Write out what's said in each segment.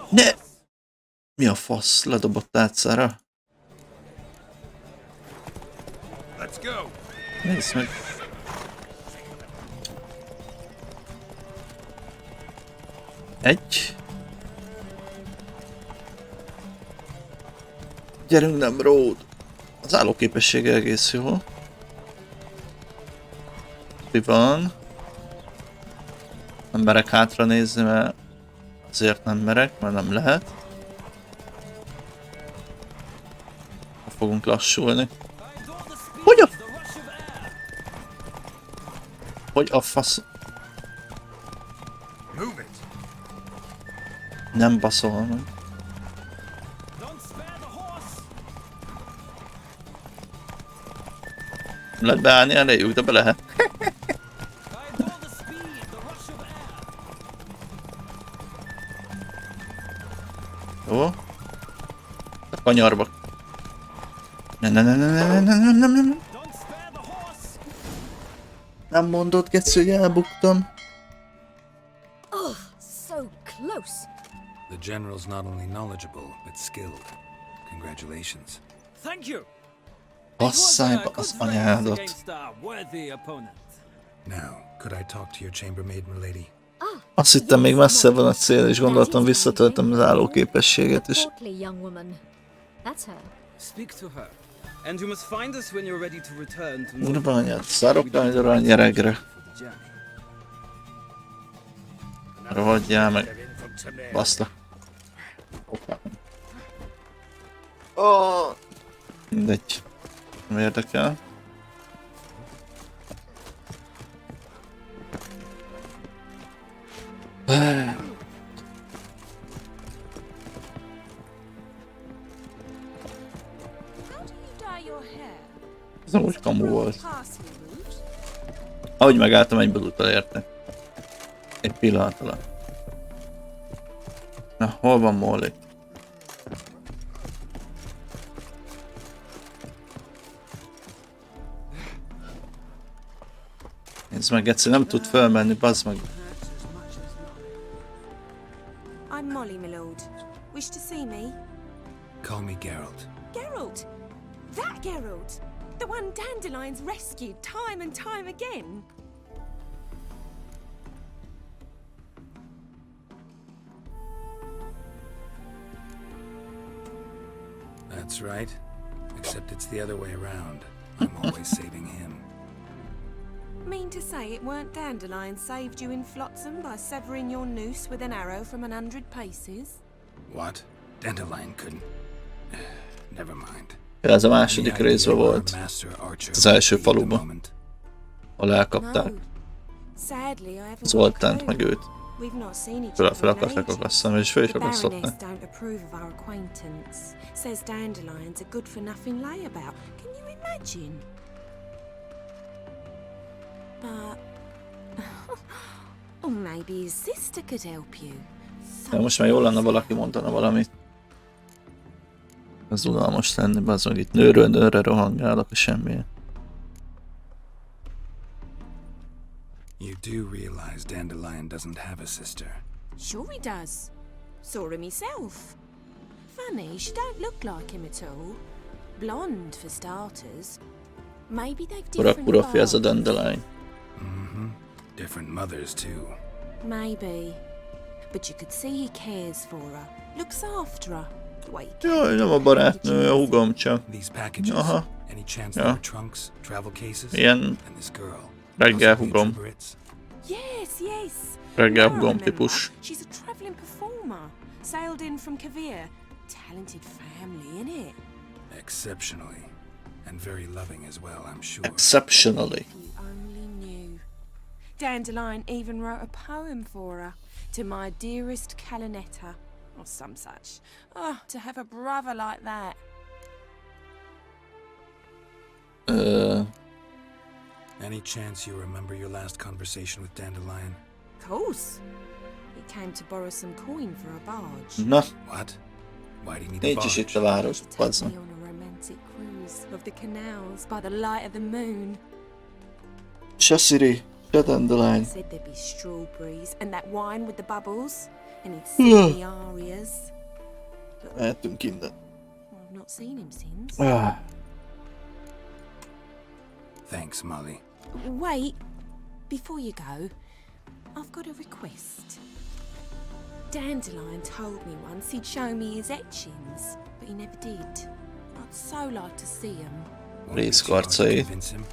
Ne! Mi a fasz? Ledobott átszára? Nézd meg! Egy. Gyerünk, nem Road! Az állóképessége egész jó. Mi van? Nem merek hátra nézni, mert azért nem merek, mert nem lehet. Fogunk lassulni. Hogy a... Hogy a fasz... Nem baszol meg. Lehet beállni elejük, de be lehet. Jó. A kanyarba. Nem. Nem mondod, Geci, hogy elbuktam. Oh, so close. The general's not only knowledgeable, but skilled. Congratulations. Thank you. Passzájba az anyádat. Now, could I talk to your chambermaid, milady? Azt hittem, még messze van a cél, és gondoltam, visszatöltöm az állóképességet is. Speak to her. And you must find us when you're ready to return to Urva anyád, szarok a nyeregre. Rohadjál meg. Baszta. Oh. Mindegy. Nem érdekel. Ez amúgy kamu volt. Ahogy megálltam, egyből utol érte. Egy pillanat alatt. Na, hol van Molly? Nézd meg, Geci, nem tud fölmenni, bazd meg. I'm Molly, my lord. Wish to see me? Call me Geralt. Geralt! That Geralt! The one Dandelion's rescued time and time again! That's right. Except it's the other way around. I'm always saving him. Mean to say it weren't Dandelion saved you in Flotsam by severing your noose with an arrow from 100 paces? What? Dandelion couldn't... Never mind. Ez a második részben volt. Az első faluban. Ahol elkapták. Zoltánt meg őt. Fel akarták akasszani, és fel is akasztották. Says Dandelion's a good for nothing layabout. Can you imagine? But oh, maybe his sister could help you. De most már jól lenne, valaki mondana valamit. Ez unalmas lenni, bazd meg itt nőről nőre rohangálok a semmilyen. You do realize Dandelion doesn't have a sister. Sure he does. Saw him himself. Funny, she don't look like him at all. Blonde for starters. Maybe they've different Pura ez a fathers. Dandelion. Different mothers too. Maybe. But you could see he cares for her. Looks after her. Jaj, nem a barátnő, a hugom csak. These packages. Aha. Any chance they were trunks, travel cases? Ilyen And this girl. reggel Possibly hugom. Yes, yes. Reggel Now I hugom remember. típus. She's a travelling performer. Sailed in from Kavir. Talented family, innit? Exceptionally. And very loving as well, I'm sure. Exceptionally. If you only knew. Dandelion even wrote a poem for her. To my dearest Calinetta. Or some such. Oh, to have a brother like that. Any chance you remember your last conversation with Dandelion? Of course. He came to borrow some coin for a barge. Na, What? Why do you need a nincs is itt a barge? város, To take bazd me meg. on a romantic cruise of the canals by the light of the moon. Se Siri, se Dandelion. Said there'd be strawberries and that wine with the bubbles. and he'd sing the arias. Mehetünk innen. I've not seen him since. Thanks, Molly. Wait, before you go, I've got a request. Dandelion told me once he'd show me his etchings, but he never did. I'd so like to see them. Won't be Please, too hard to Quartzai. convince him.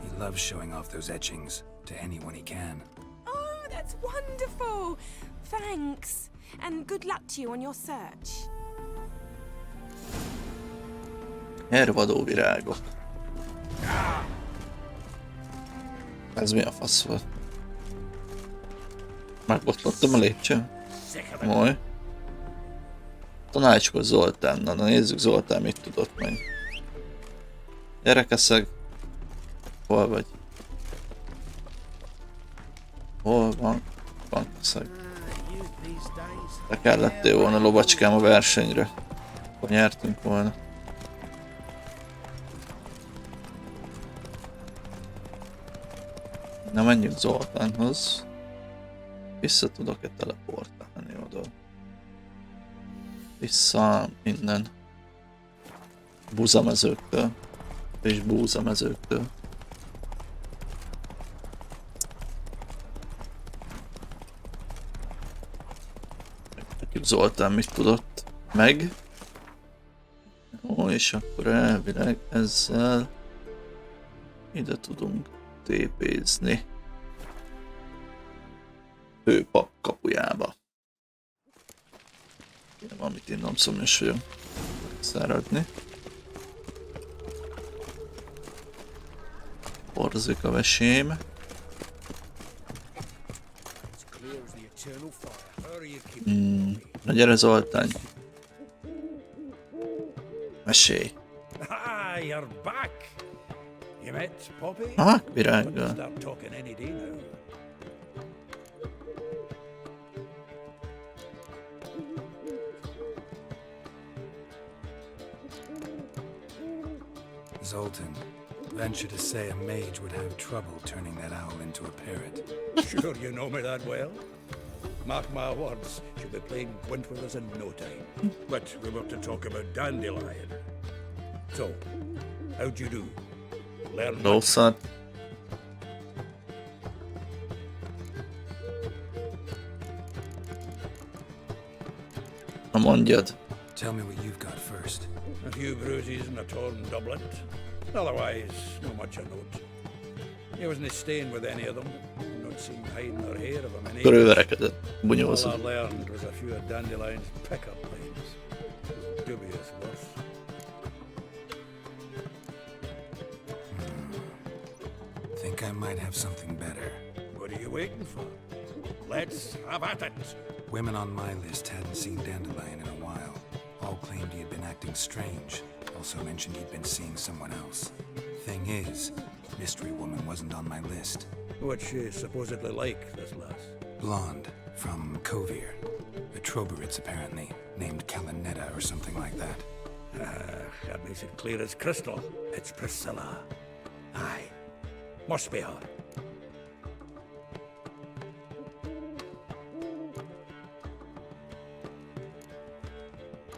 He loves showing off those etchings to anyone he can. Oh, that's wonderful! Thanks, and good luck to you on your search. Hervadó virágok. Ez mi a fasz volt? Megbotlottam a lépcsőn? Moly. Tanácskod Zoltánnal, na nézzük Zoltán mit tudott meg. Gyerekeszeg. Hol vagy? Hol van? Bankeszeg. Te kellettél volna lovacskám a versenyre. Akkor nyertünk volna. Na menjünk Zoltánhoz. Vissza tudok-e teleportálni oda? Vissza innen. Búzamezőktől. És búzamezőktől. Megtudjuk Zoltán mit tudott meg. Ó, és akkor elvileg ezzel ide tudunk tépézni. Hőpap kapujába. Én valamit innom, szomjas vagyok. Száradni. Porzik a vesém. Na gyere Zoltán. Mesélj. Ah, you're back. You met Poppy? Ah, virággal. Start talking any day now. Zoltan, venture to say a mage would have trouble turning that owl into a parrot. Sure you know me that well? Mark my words, she'll be playing Gwent with us in no time. But we were to talk about Dandelion. So, how'd you do? Learn much? Rosszat. Na mondjad. Tell me what you've got first. A few bruises and a torn doublet. Otherwise, no much a note. He wasn't staying with any of them. Not seen hide nor hair of him in Akkor ő ages. verekedett. All I Bunyózott. learned was a few of Dandelion's pickup lines. Dubious worth. Think I might have something better. What are you waiting for? Let's have at it. Women on my list hadn't seen Dandelion in a while. All claimed he had been acting strange. Also mentioned he'd been seeing someone else. Thing is, Mystery Woman wasn't on my list. What's she supposedly like, this lass? Blonde, from Kovir. A Troberits, apparently, named Kalinetta or something like that. That makes it clear as crystal. It's Priscilla. Aye. Must be her.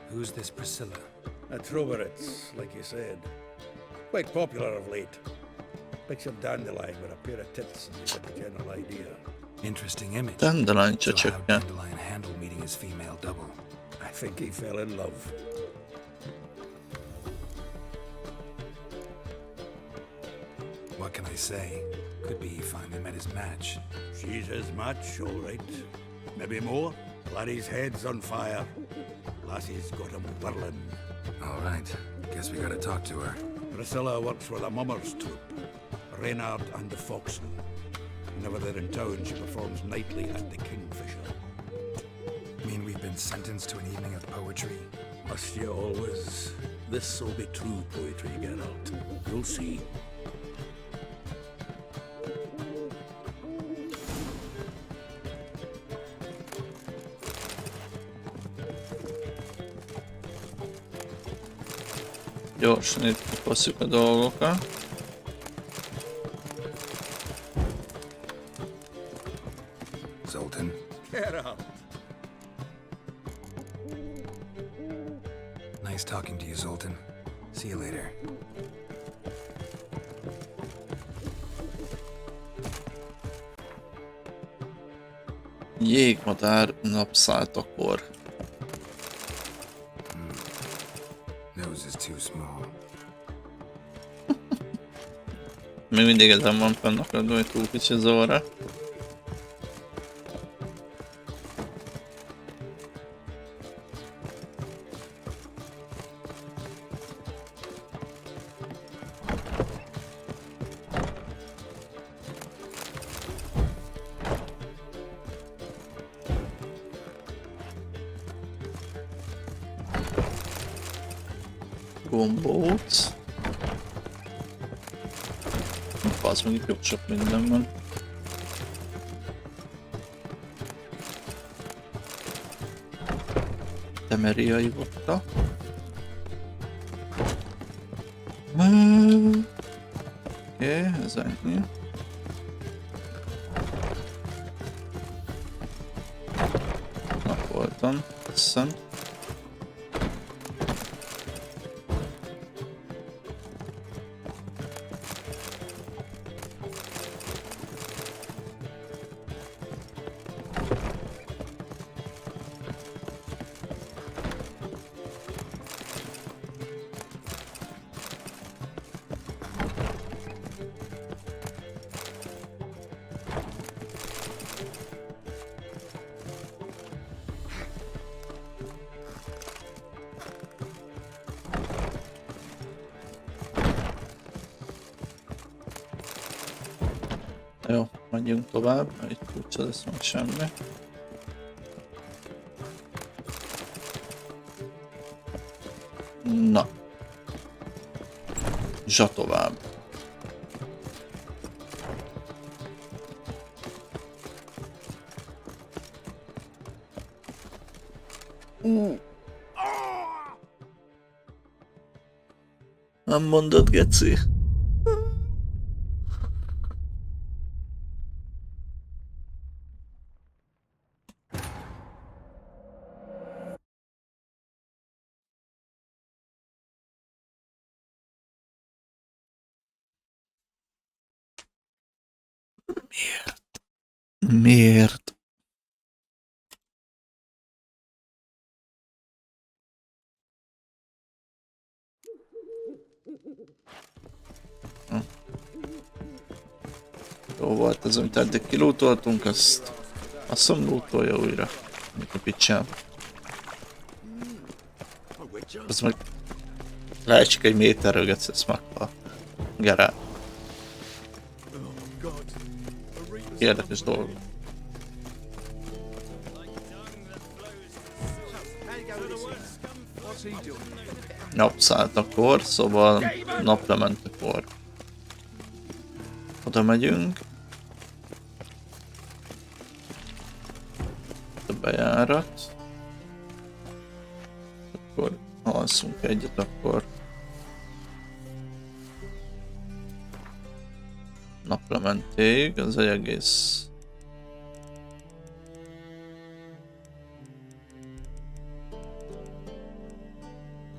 Who's this Priscilla? A Troberits, like you said. Quite popular of late. Picture Dandelion with a pair of tits and you get the general idea. Interesting image. Dandelion So how'd csöcsökkel. Dandelion handle meeting his female double? I think he fell in love. What can I say? Could be he finally met his match. She's his match, all right. Maybe more. Laddie's head's on fire. Lassie's got him whirling. All right. Guess we gotta talk to her. Priscilla works with a mummers troupe. Reynard and the Foxen. Whenever they're in town, she performs nightly at the Kingfisher. Mean we've been sentenced to an evening of poetry? Must you always? This'll be true poetry, Geralt. You'll see. Gyorsan itt kipasszuk a dolgokat. Zoltan, Geralt, Nice talking to you, Zoltan. See you later. Jégmadár napszáltakor. Nose is too small. Még mindig ezen van fennakadva, hogy túl kicsi zavarra. Gombóc. Az mondjuk jobb sok minden van. Temeriai vodka. Oké, ez ennyi. Nap voltam, hiszem. Jó, menjünk tovább, mert itt furcsa lesz meg semmi. Na. Zsa tovább. Nem mondod, geci? Miért? Jó volt ez, amit eddig kilútoltunk, azt hiszem lútolja újra. Mit a picsám. Az meg leesik egy méterről, geci, ezt meghal. Gerál. Érdekes dolog. Napszáltakor, szóval naplementekor. Oda megyünk. A bejárat. Akkor alszunk egyet, akkor naplementéig, az egy egész.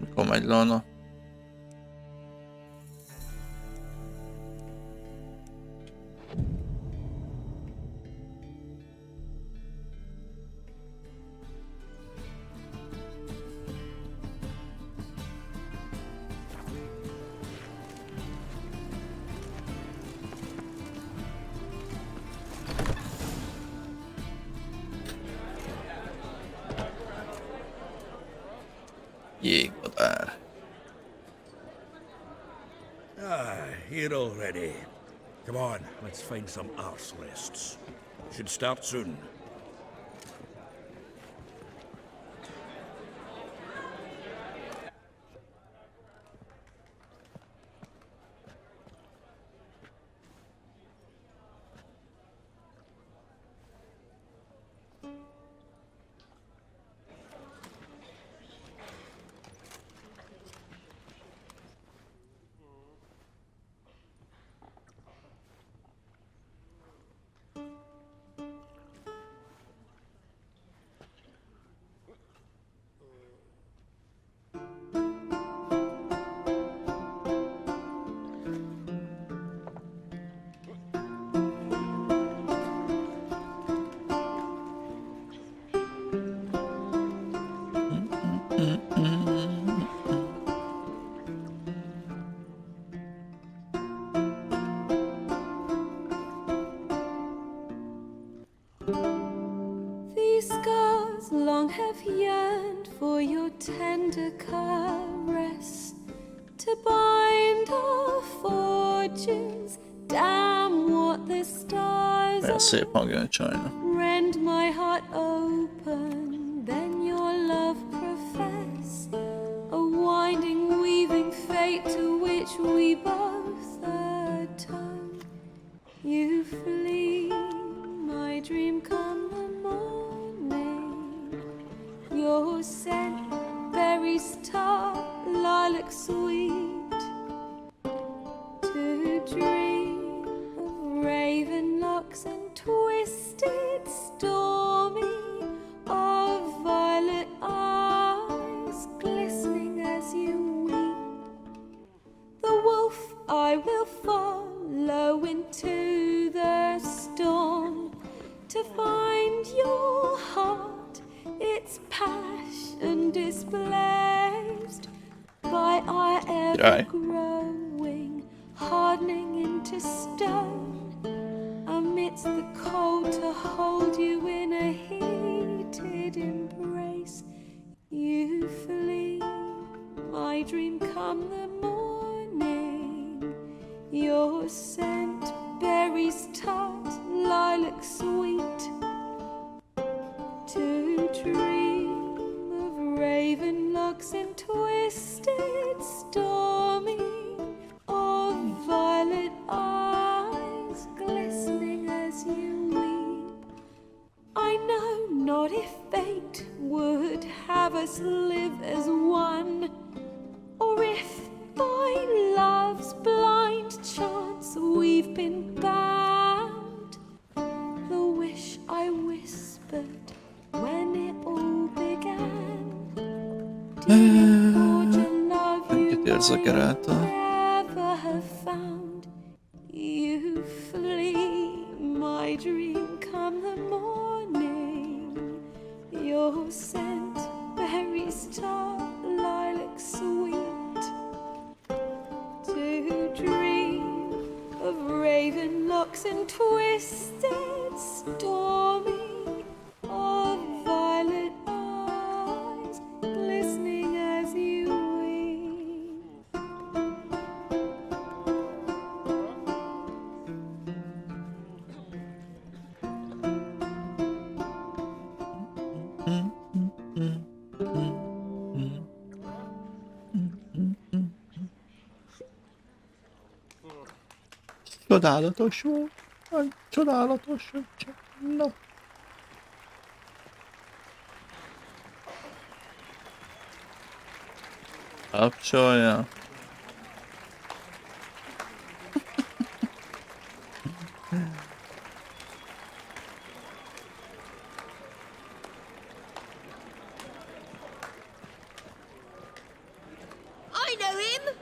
Mikor megy le a nap? Jégmadár. Here already. Come on, let's find some arse rests. Should start soon. stars long have yearned for your tender caress, to bind our fortunes. Damn what the stars Olyan szép hangja a csajnak. rend my heart open, then your love profess, a winding, weaving fate to which we both atone. You flee, my dream come the morning, your scent berries tart, lilac sweet, to dream of raven locks and twisted stormy, of violet eyes glistening as you weep. The wolf I will follow into the storm, to find your heart, its passion displaced by our ever-growing, hardening into stone. Amidst the cold, to hold you in a heated embrace. You flee, my dream come the morning, your scent berries tart, lilac sweet, to dream of raven locks and twisted stormy, of violet eyes glistening as you weep. I know not if fate would have us live as one, or if by love's blind chance we've been bound. The wish I whispered when it all began, did forge a love you érzek eráltal. never have found. You flee, my dream come the morning, your scent berries tart, lilac sweet, to dream of raven locks and twisted stormy, of violet eyes glistening as you weep. Csodálatos volt. Aj, csodálatos, hogy csak... No. Kapcsolja. I know him!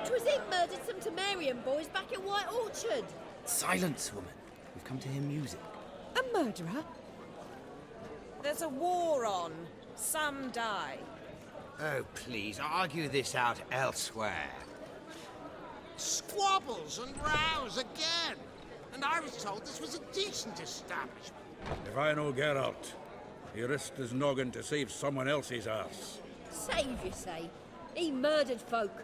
'Twas him murdered some Temerian boys back at White Orchard. Silence, woman. We've come to hear music. A murderer? There's a war on. Some die. Oh, please, argue this out elsewhere. Squabbles and rows again! And I was told this was a decent establishment. If I know Geralt, he risked his noggin to save someone else's ass. Save, you say? He murdered folk.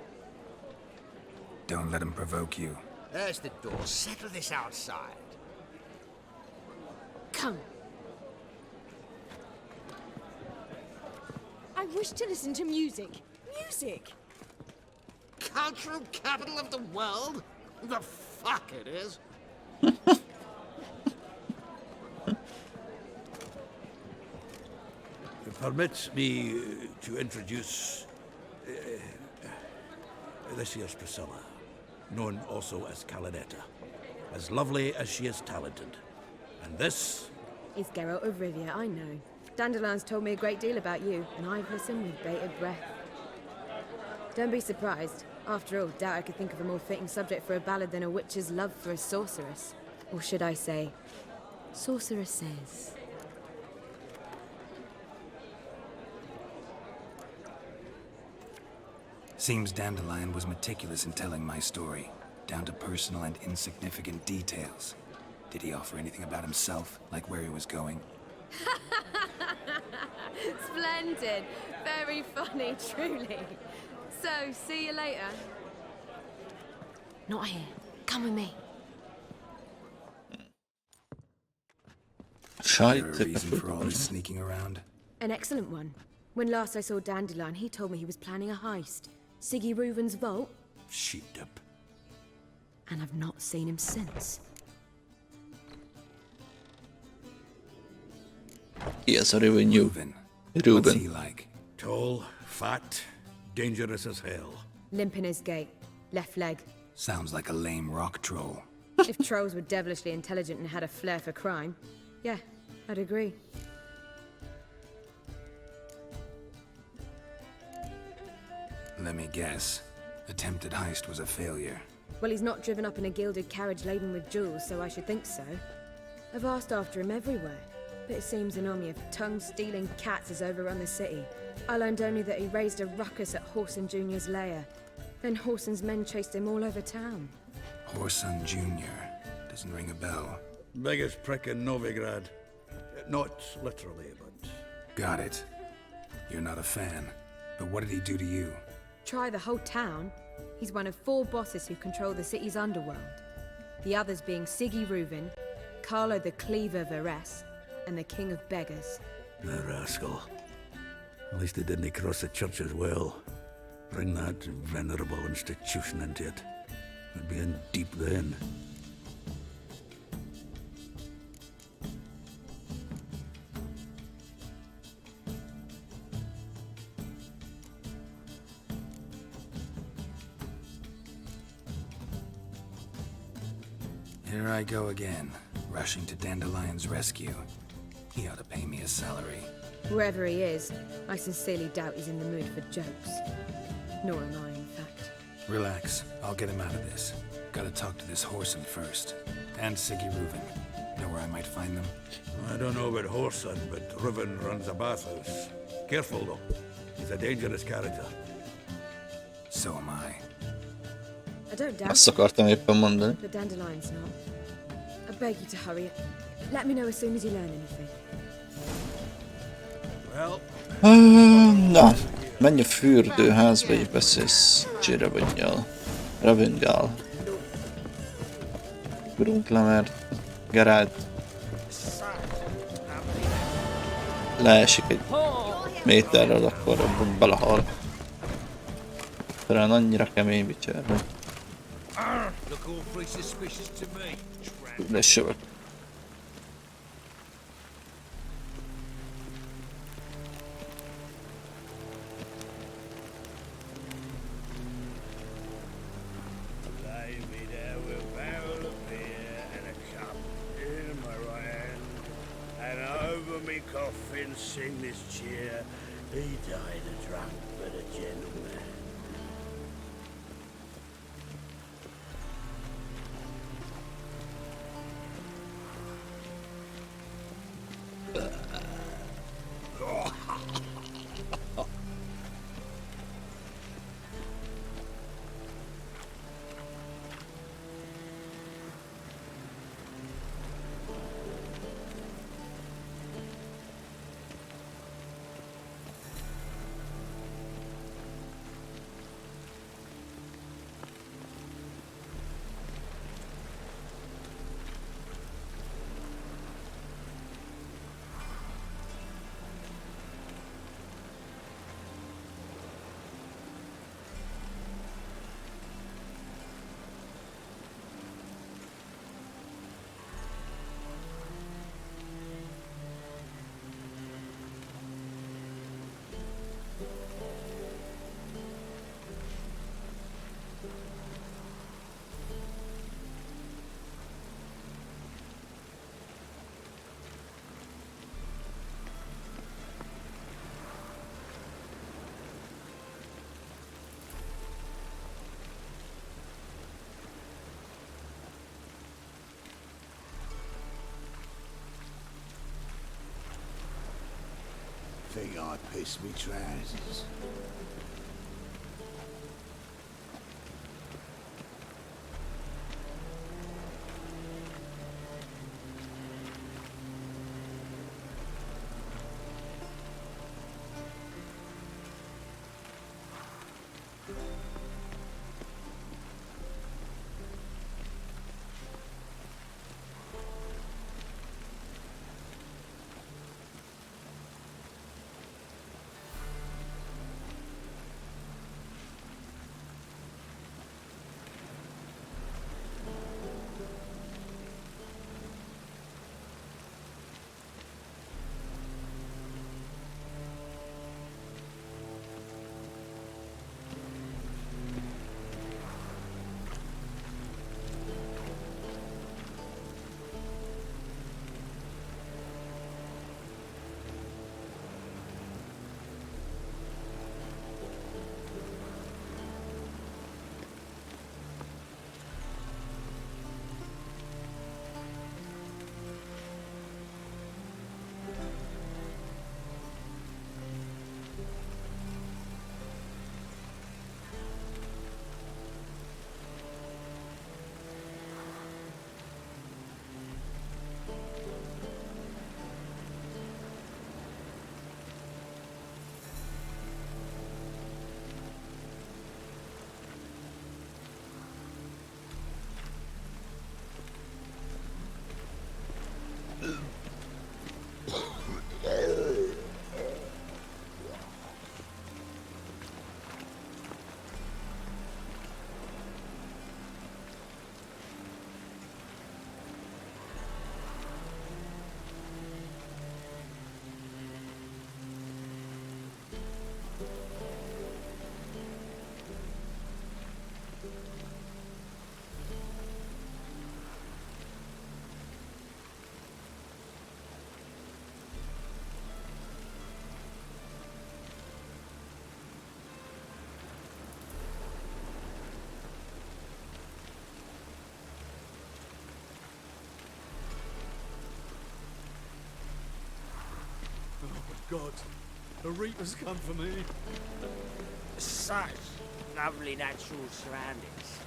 Don't let him provoke you. There's the door. Settle this outside. Come. I wish to listen to music. Music! Cultural capital of the world? The fuck it is. Permit me to introduce... this here's Priscilla, known also as Calinetta. As lovely as she is talented. And this... It's Geralt of Rivia, I know. Dandelion's told me a great deal about you, and I've listened with bated breath. Don't be surprised. After all, doubt I could think of a more fitting subject for a ballad than a witch's love for a sorceress. Or should I say, sorceresses. Seems Dandelion was meticulous in telling my story, down to personal and insignificant details. Did he offer anything about himself, like where he was going? Splendid. Very funny, truly. So, see you later. Not here. Come with me. Is there a Scheisse reason for all this sneaking around? An excellent one. When last I saw Dandelion, he told me he was planning a heist. Siggy Reuven's vault, Sheeped up. and I've not seen him since. Yes, a revenue. Reuven. What's Reuben. he like? Tall, fat, dangerous as hell. Limp in his gait. Left leg. Sounds like a lame rock troll. If trolls were devilishly intelligent and had a flair for crime, yeah, I'd agree. Let me guess. Attempted heist was a failure. Well, he's not driven up in a gilded carriage laden with jewels, so I should think so. I've asked after him everywhere, but it seems an army of tongue-stealing cats has overrun the city. I learned only that he raised a ruckus at Whoreson Jr.'s lair. Then Whoreson's men chased him all over town. Whoreson Jr. Doesn't ring a bell. Biggest prick in Novigrad. Not literally, but... Got it. You're not a fan. But what did he do to you? Try the whole town. He's one of 4 bosses who control the city's underworld. The others being Siggy Reuven, Carlo the Cleaver Varese, and the King of Beggars. The rascal. At least he didn't cross the church as well. Bring that venerable institution into it. We'd be in deep then. Here I go again, rushing to Dandelion's rescue. He ought to pay me a salary. Whoever he is, I sincerely doubt he's in the mood for jokes. Nor am I, in fact. Relax, I'll get him out of this. Gotta talk to this Whoreson first. And Siggy Reuven. Know where I might find them? I don't know about Whoreson, but Reuven runs a bathhouse. Careful, though. He's a dangerous character. So am I. I don't doubt Azt it, akartam éppen mondani. but Dandelion's not. I beg you to hurry. Let me know as soon as you learn anything. Well, Na, menj a fürdőházba és beszélsz Ravengál. Ravengál. Ugrunk le, mert Geralt leesik egy méterrel, akkor abban belehal. Talán annyira kemény bicser, hogy lesövök. sing this cheer. He died a drunk, but a gentleman. Think I pissed me trousers. God, the Reapers come for me. Such lovely natural surroundings.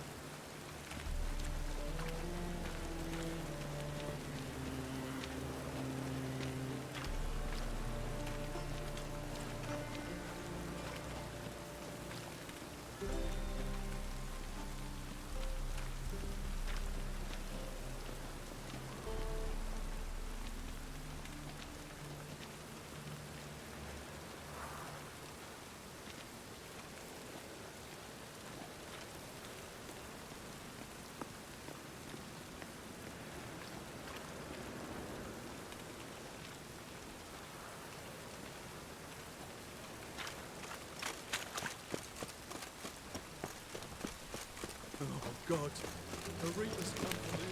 Oh God, the Reapers come for me.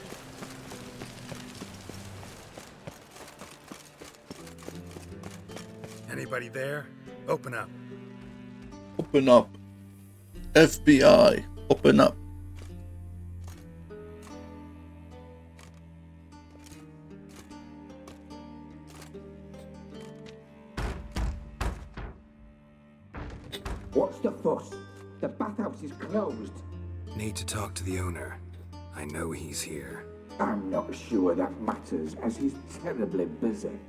Anybody there? Open up. Open up. FBI, open up. What's the fuss? The bathhouse is closed. Need to talk to the owner. I know he's here. I'm not sure that matters, as he's terribly busy.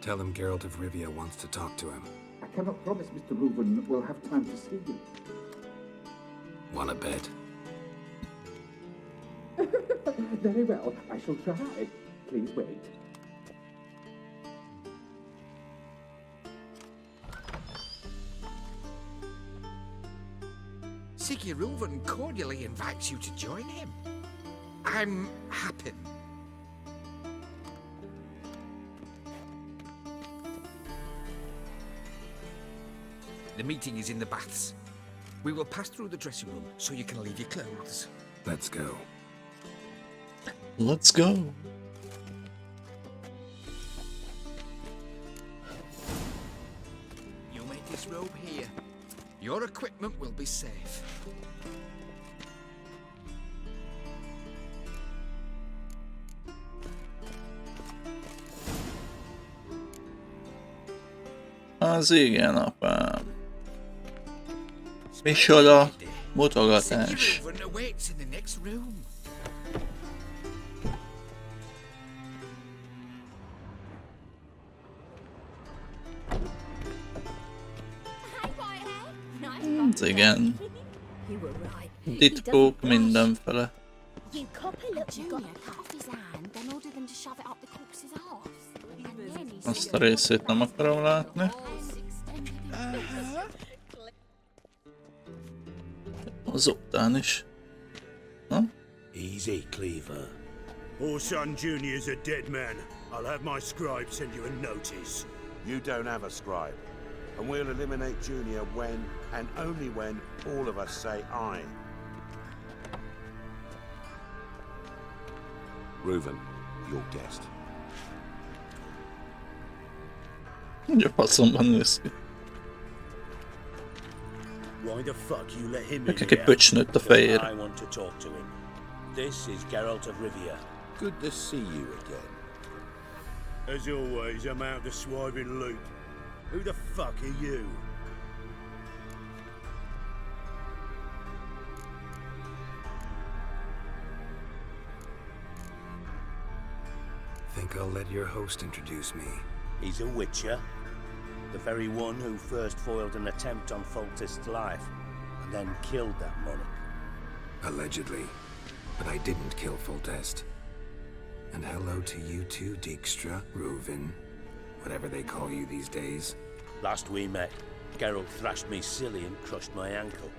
Tell him Geralt of Rivia wants to talk to him. I cannot promise Mr. Reuven will have time to see you. Wanna bet? Very well, I shall try. Please wait. Siggy Reuven cordially invites you to join him. I'm happy. The meeting is in the baths. We will pass through the dressing room so you can leave your clothes. Let's go. Let's go. You may disrobe here. Your equipment will be safe. Az igen, apám. Micsoda mutogatás. Siggy Reuven awaits in the next room. Az igen. You were right. Titkok mindenfele. You copy, look, you got Junior cut off his hand, then order them to shove it up the corpse's arse. And then he Azt a részét nem akarom látni. Azután is. Ha? Easy, Cleaver. Orson Jr.'s a dead man. I'll have my scribe send you a notice. You don't have a scribe. And we'll eliminate Junior when, and only when, all of us say aye. Reuven, your guest. Ugye faszomban néz ki. Why the fuck you let him in Neki egy here? pöcs nőtt a fejére. I want to talk to him. This is Geralt of Rivia. Good to see you again. As always, I'm out the swiving loop. Who the fuck are you? Think I'll let your host introduce me. He's a witcher. The very one who first foiled an attempt on Foltest's life, and then killed that monarch. Allegedly. But I didn't kill Foltest. And hello to you too, Dijkstra, Reuven, whatever they call you these days. Last we met, Geralt thrashed me silly and crushed my ankle.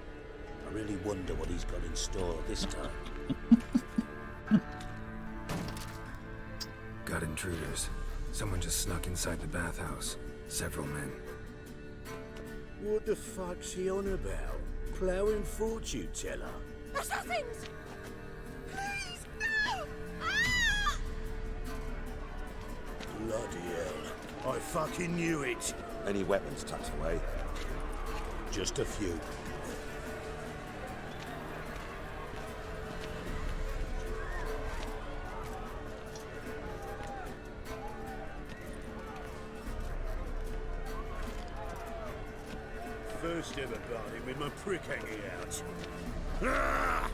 I really wonder what he's got in store this time. Got intruders. Someone just snuck inside the bathhouse. Several men. What the fuck's he on about? Ploughing fortune teller? Assassins! Please, no! Ah! Bloody hell. I fucking knew it. Any weapons tucked away? Just a few. must have a bargain with my prick hanging out. Ah!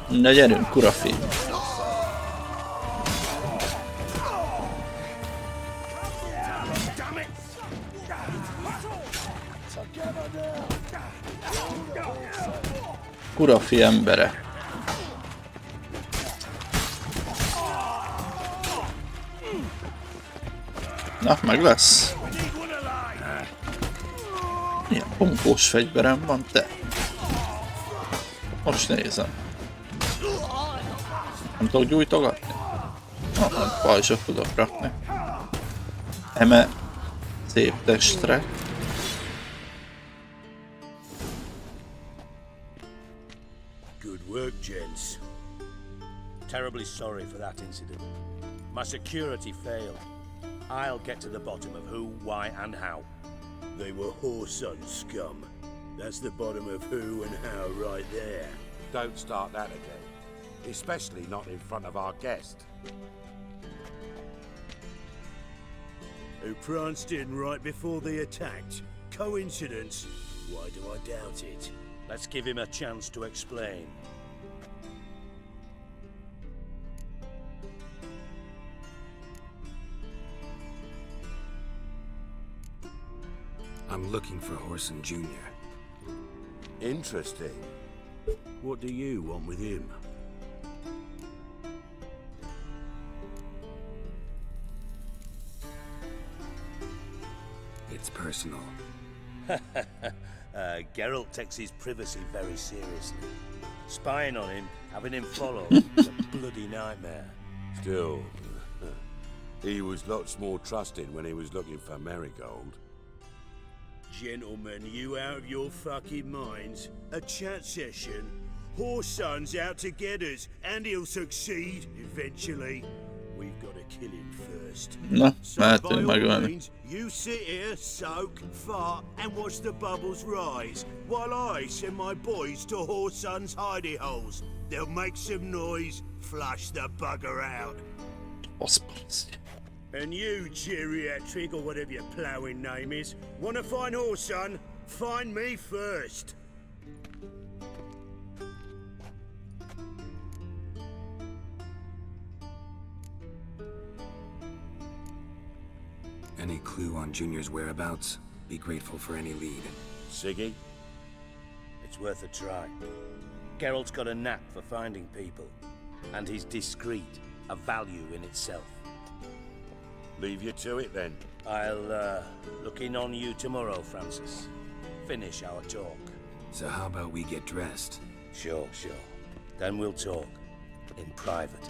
Na gyerünk, urafi! Urafi embere! Na, meg lesz! Milyen pompós fegyverem van, te! Most nézem. Nem tudok gyújtogatni? Ah, pajzsot tudok rakni. Eme szép testre. Good work, gents. Terribly sorry for that incident. My security failed. I'll get to the bottom of who, why, and how. They were whoreson scum. That's the bottom of who and how right there. Don't start that again. Especially not in front of our guest. Who pranced in right before they attacked. Coincidence? Why do I doubt it? Let's give him a chance to explain. I'm looking for Horson Jr. Interesting. What do you want with him? It's personal. Geralt takes his privacy very seriously. Spying on him, having him followed, is a bloody nightmare. Still, he was lots more trusting when he was looking for Marigold. Gentlemen, you out of your fucking minds? A chat session? Whoreson's out to get us, and he'll succeed eventually. We've got to kill him first. Na, So mehetünk by all megölni. means, you sit here, soak, fart, and watch the bubbles rise, while I send my boys to Whoreson's hidey holes. They'll make some noise, flush the bugger out. And you, geriatric, or whatever your ploughing name is, want to find Whoreson? Find me first. Any clue on Junior's whereabouts? Be grateful for any lead. Siggy? It's worth a try. Geralt's got a knack for finding people. And he's discreet, a value in itself. Leave you to it then. I'll, look in on you tomorrow, Francis. Finish our talk. So how about we get dressed? Sure. Then we'll talk. In private.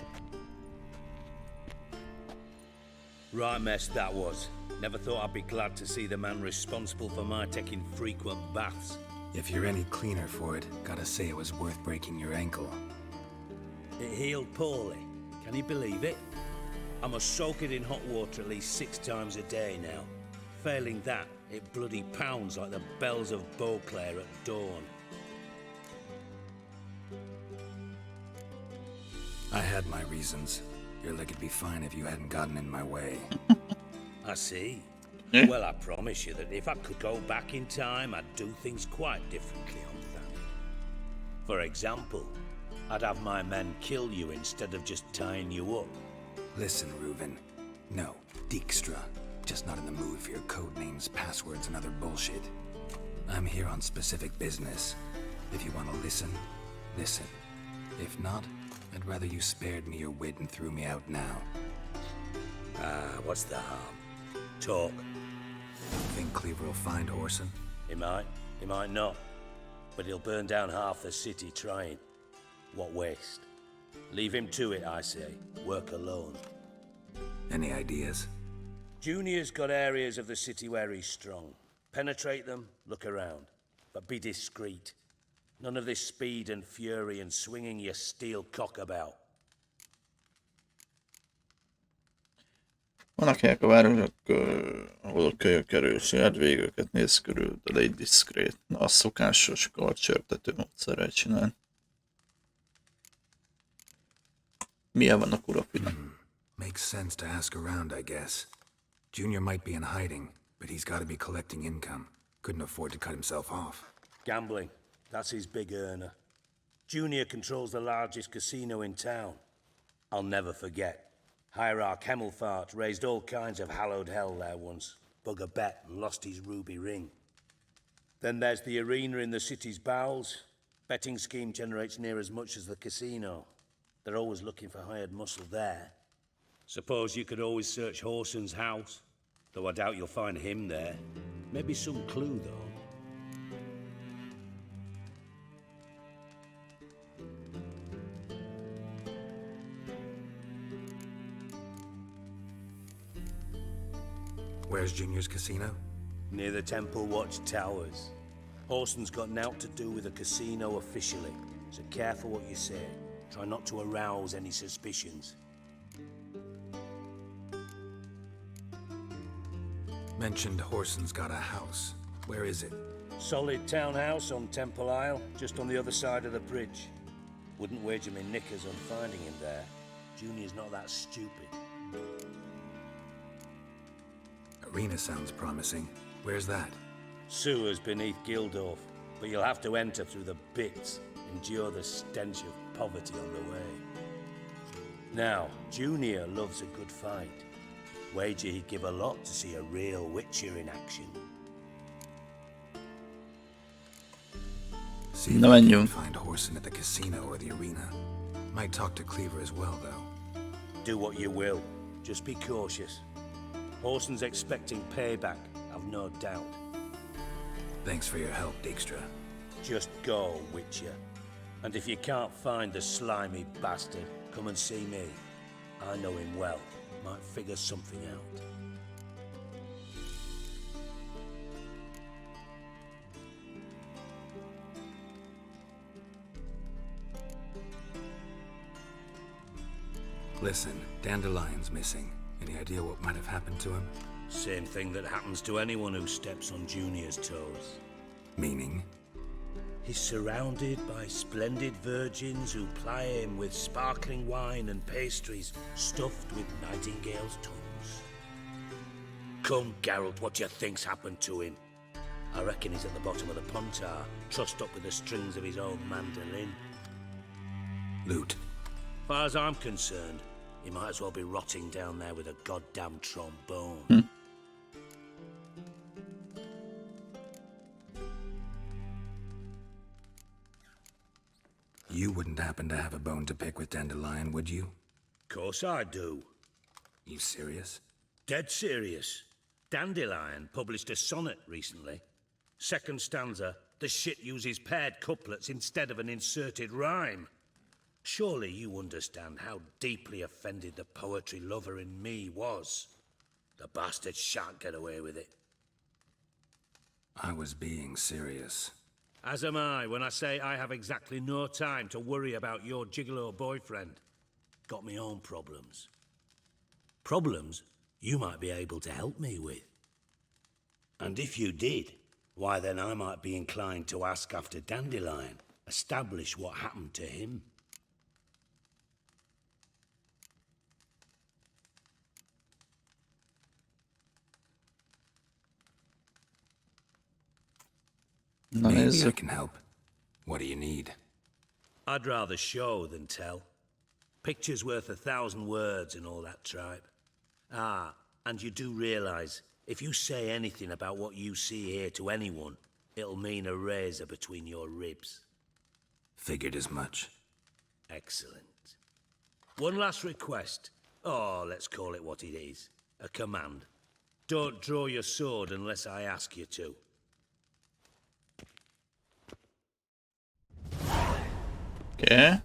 Right mess that was. Never thought I'd be glad to see the man responsible for my taking frequent baths. If you're any cleaner for it, gotta say it was worth breaking your ankle. It healed poorly. Can you believe it? I must soak it in hot water at least 6 times a day now. Failing that, it bloody pounds like the bells of Beauclair at dawn. I had my reasons. Your leg would be fine if you hadn't gotten in my way. I see. Well, I promise you that if I could go back in time, I'd do things quite differently on Thanet. For example, I'd have my men kill you instead of just tying you up. Listen, Reuven. No, Dijkstra. Just not in the mood for your code names, passwords, and other bullshit. I'm here on specific business. If you want to listen, listen. If not, I'd rather you spared me your wit and threw me out now. What's the harm? Talk. Think Cleaver will find Whoreson? He might not. But he'll burn down half the city trying. What waste? Leave him to it, I say. Work alone. Any ideas? Junior's got areas of the city where he's strong. Penetrate them, look around. But be discreet. None of this speed and fury and swinging your steel cock about. Vannak helyek a városok, ahol a kölyök erős, erdvégőket néz körül, de légy diszkrét. Na, a szokásos karcsörtető módszerrel csinálni. Milyen vannak urafinak? Makes sense to ask around, I guess. Junior might be in hiding, but he's got to be collecting income. Couldn't afford to cut himself off. Gambling. That's his big earner. Junior controls the largest casino in town. I'll never forget. Hierarch Hemmelfart raised all kinds of hallowed hell there once. Bug a bet and lost his ruby ring. Then there's the arena in the city's bowels. Betting scheme generates near as much as the casino. They're always looking for hired muscle there. Suppose you could always search Horson's house. Though I doubt you'll find him there. Maybe some clue, though. Where's Junior's casino? Near the Temple Watch Towers. Horson's got naught to do with the casino officially, so careful what you say. Try not to arouse any suspicions. Mentioned Horson's got a house. Where is it? Solid townhouse on Temple Isle, just on the other side of the bridge. Wouldn't wager me knickers on finding him there. Junior's not that stupid. Arena sounds promising. Where's that? Sewers beneath Gildorf, but you'll have to enter through the bits, endure the stench of poverty on the way. Now, Junior loves a good fight. Wager he'd give a lot to see a real Witcher in action. See if I can find Horson at the casino or the arena. Might talk to Cleaver as well, though. Do what you will. Just be cautious. Horson's expecting payback, I've no doubt. Thanks for your help, Dijkstra. Just go, Witcher. And if you can't find the slimy bastard, come and see me. I know him well. Might figure something out. Listen, Dandelion's missing. Any idea what might have happened to him? Same thing that happens to anyone who steps on Junior's toes. Meaning? He's surrounded by splendid virgins who ply him with sparkling wine and pastries stuffed with nightingales' tongues. Come, Geralt, what do you think's happened to him? I reckon he's at the bottom of the Pontar, trussed up with the strings of his own mandolin. Loot. Far as I'm concerned, he might as well be rotting down there with a goddamn trombone. You wouldn't happen to have a bone to pick with Dandelion, would you? Course I do. You serious? Dead serious. Dandelion published a sonnet recently. Second stanza, the shit uses paired couplets instead of an inserted rhyme. Surely you understand how deeply offended the poetry lover in me was. The bastard shan't get away with it. I was being serious. As am I when I say I have exactly no time to worry about your gigolo boyfriend. Got me own problems. Problems you might be able to help me with. And if you did, why then I might be inclined to ask after Dandelion, establish what happened to him. Maybe I can help. What do you need? I'd rather show than tell. Picture's worth 1,000 words and all that tripe. Ah, and you do realize, if you say anything about what you see here to anyone, it'll mean a razor between your ribs. Figured as much. Excellent. One last request. Oh, let's call it what it is. A command. Don't draw your sword unless I ask you to. Okay.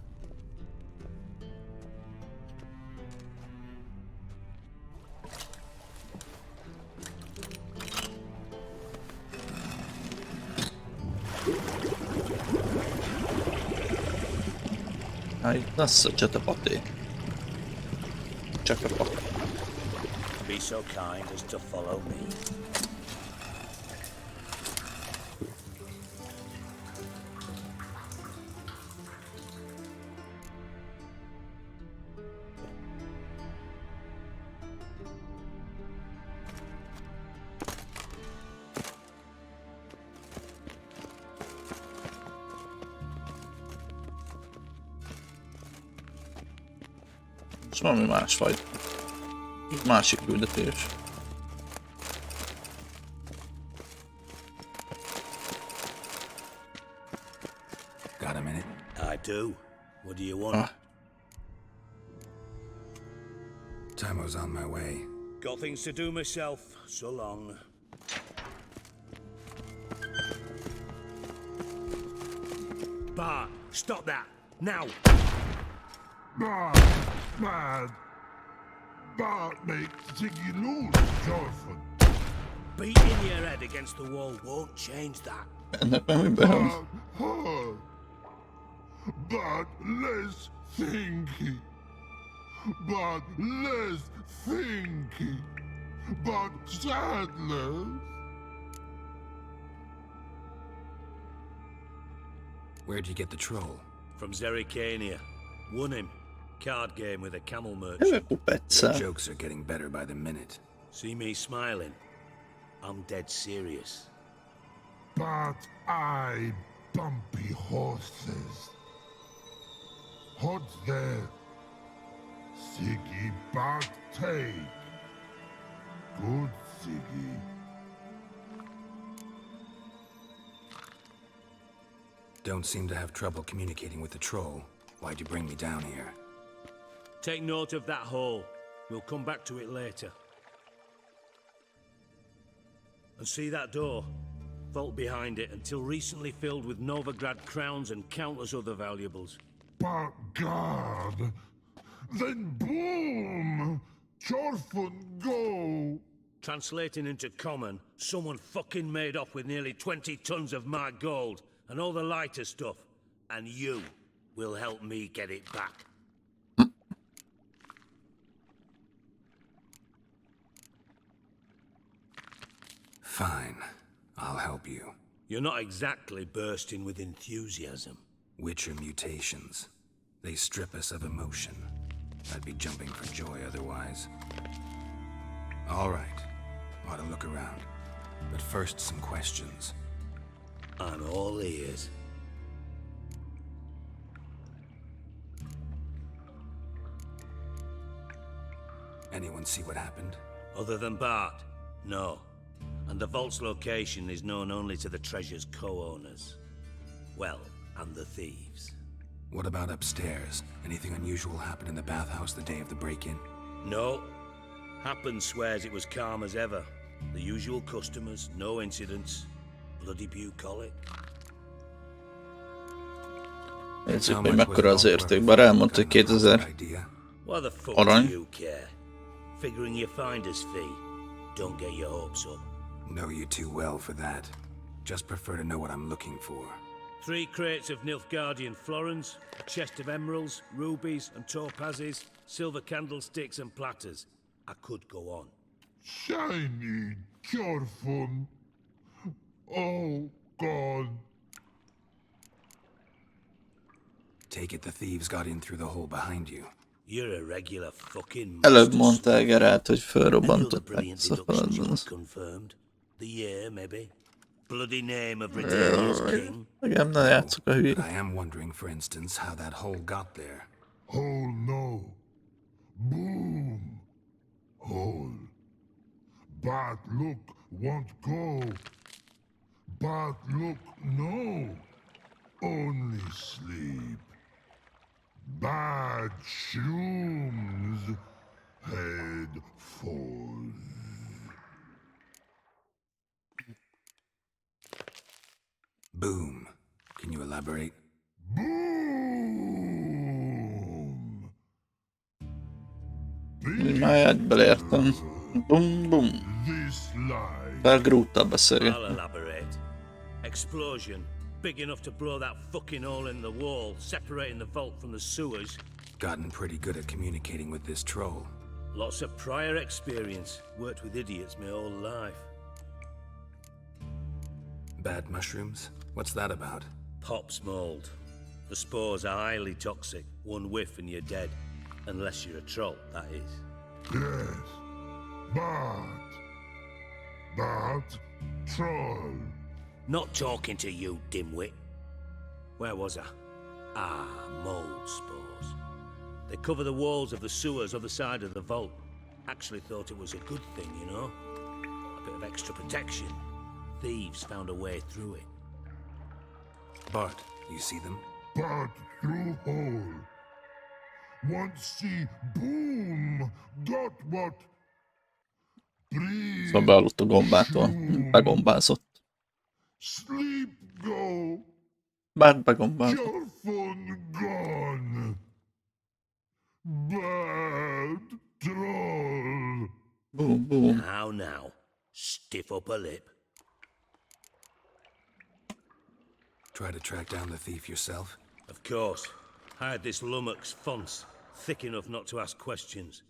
Ai, tässä chatapati. Chakapati. Be so kind as to follow me. És valami másfajta. Másik küldetés. Got a minute? I do. What do you want? Timo's on my way. Got things to do myself. So long. Bart, stop that! Now! Bad. Bart makes Ziggy lose, Jorfin. Beating your head against the wall won't change that. Ennek nem behem. But less thinky. But less thinky. But sadness. Where'd you get the troll? From Zerrikania. Won him. Card game with a camel Jövök merchant. kupecca. Your jokes are getting better by the minute. See me smiling? I'm dead serious. But I bumpy horses. What's there? Siggy but take. Good Siggy. Don't seem to have trouble communicating with the troll. Why'd you bring me down here? Take note of that hole. We'll come back to it later. And see that door? Vault behind it, until recently filled with Novigrad crowns and countless other valuables. But God, then boom! Jorfin go! Translating into common, someone fucking made off with nearly 20 tons of my gold and all the lighter stuff. And you will help me get it back. Fine. I'll help you. You're not exactly bursting with enthusiasm. Witcher mutations. They strip us of emotion. I'd be jumping for joy otherwise. All right. Ought to look around. But first, some questions. I'm all ears. Anyone see what happened? Other than Bart? No. And the vault's location is known only to the treasure's co-owners. Well, and the thieves. What about upstairs? Anything unusual happen in the bathhouse the day of the break-in? No. Happen swears it was calm as ever. The usual customers, no incidents. Bloody bucolic. Nézzük, hogy mekkora az érték, bár elmondta, hogy 2000 Why the fuck arany. do you care? Figuring your finder's fee. Don't get your hopes up. Know you too well for that. Just prefer to know what I'm looking for. 3 crates of Nilfgaardian florins, a chest of emeralds, rubies and topazes, silver candlesticks and platters. I could go on. Shiny Jorfin. Oh, God. Take it the thieves got in through the hole behind you. You're a regular fucking Előbb monster. mondtál Geralt, hogy Any other felrobbantották brilliant ezt a deductions you feladatost. confirmed? The year, maybe? Bloody name of Britannia's king? Igen, ne játsszuk a But hülyét. I am wondering, for instance, how that hole got there. Hole no. Boom. Hole. But look, won't go. But look, no. Only sleep. Bad shrooms. Head falls. Boom. Can you elaborate? Boom. Így már egy beleértem. Bum bum. This life. Fel Groottal I'll beszélgetni. elaborate. Explosion. Big enough to blow that fucking hole in the wall, separating the vault from the sewers. Gotten pretty good at communicating with this troll. Lots of prior experience. Worked with idiots my whole life. Bad mushrooms? What's that about? Pops mold. The spores are highly toxic. One whiff and you're dead. Unless you're a troll, that is. Yes. But troll. Not talking to you, dimwit. Where was I? Ah, mold spores. They cover the walls of the sewers other side of the vault. Actually thought it was a good thing, you know? A bit of extra protection. Thieves found a way through it. Bart, you see them? But through hole. Once see boom. Got what? Breathe. Szóval bealudt a gombától. Begombázott. Sleep go. Bár begombázott. Your phone gone. Bad troll. Boom, boom. Now. Stiff upper lip. Try to track down the thief yourself? Of course. Hired this lummox Fonce, thick enough not to ask questions.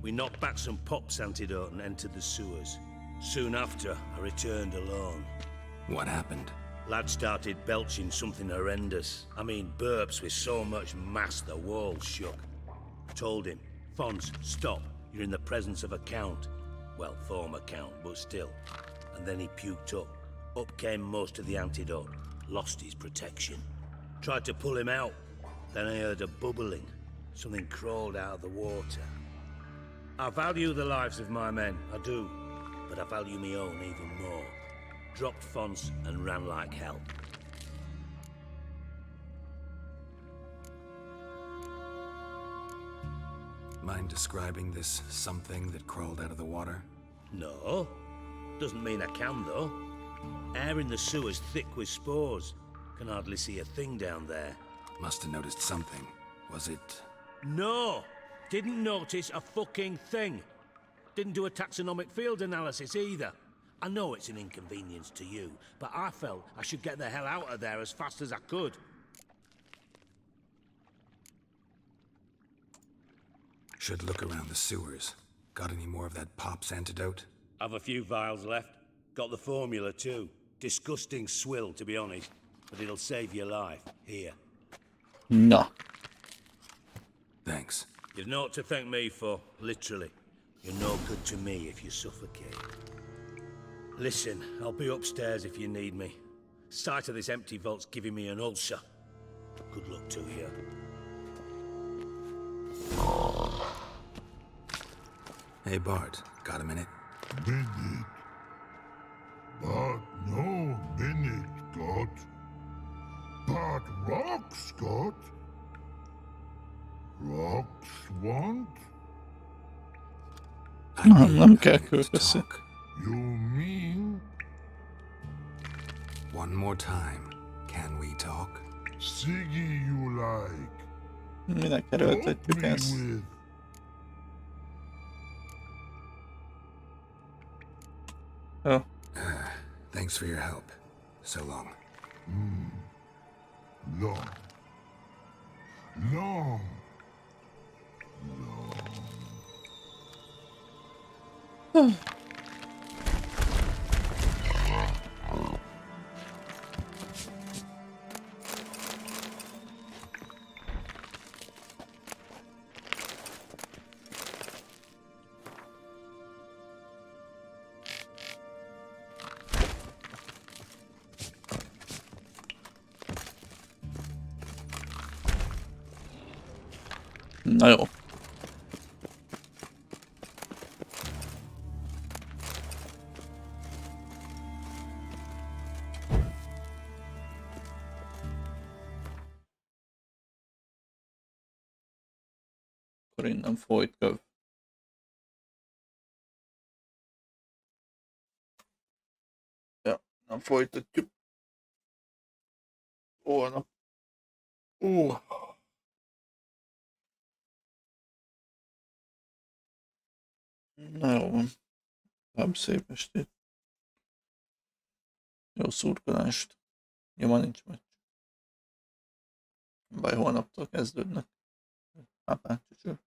We knocked back some pops antidote and entered the sewers. Soon after, I returned alone. What happened? Lad started belching something horrendous. I mean, burps with so much mass the walls shook. Told him, Fonce, stop. You're in the presence of a count. Well, former count, but still. And then he puked up. Up came most of the antidote. Lost his protection. Tried to pull him out. Then I heard a bubbling. Something crawled out of the water. I value the lives of my men, I do. But I value my own even more. Dropped Fonce and ran like hell. Mind describing this something that crawled out of the water? No. Doesn't mean I can, though. Air in the sewer's thick with spores. Can hardly see a thing down there. Must have noticed something. Was it... No! Didn't notice a fucking thing. Didn't do a taxonomic field analysis either. I know it's an inconvenience to you, but I felt I should get the hell out of there as fast as I could. Should look around the sewers. Got any more of that Pop's antidote? I've a few vials left. Got the formula too. Disgusting swill, to be honest. But it'll save your life. Here. No. Thanks. You've naught to thank me for, literally. You're no good to me if you suffocate. Listen, I'll be upstairs if you need me. Sight of this empty vault's giving me an ulcer. Good luck to you. Hey Bart, got a minute? Minute. But no minute got. But rocks got. Rocks want? Nem kell költözni. You mean? One more time. Can we talk? Siggy you like. Minek erőltetjük ezt? Oh. Thanks for your help. So long. Long. Long. Long. Na jó. Akkor innen folyt. Ja, nem folytatjuk. Holnap. Na jó van. Tovább szép estét. Jó szurkolást. Ja, ma nincs meccs. Baj, holnaptól kezdődnek. Apá, csücső.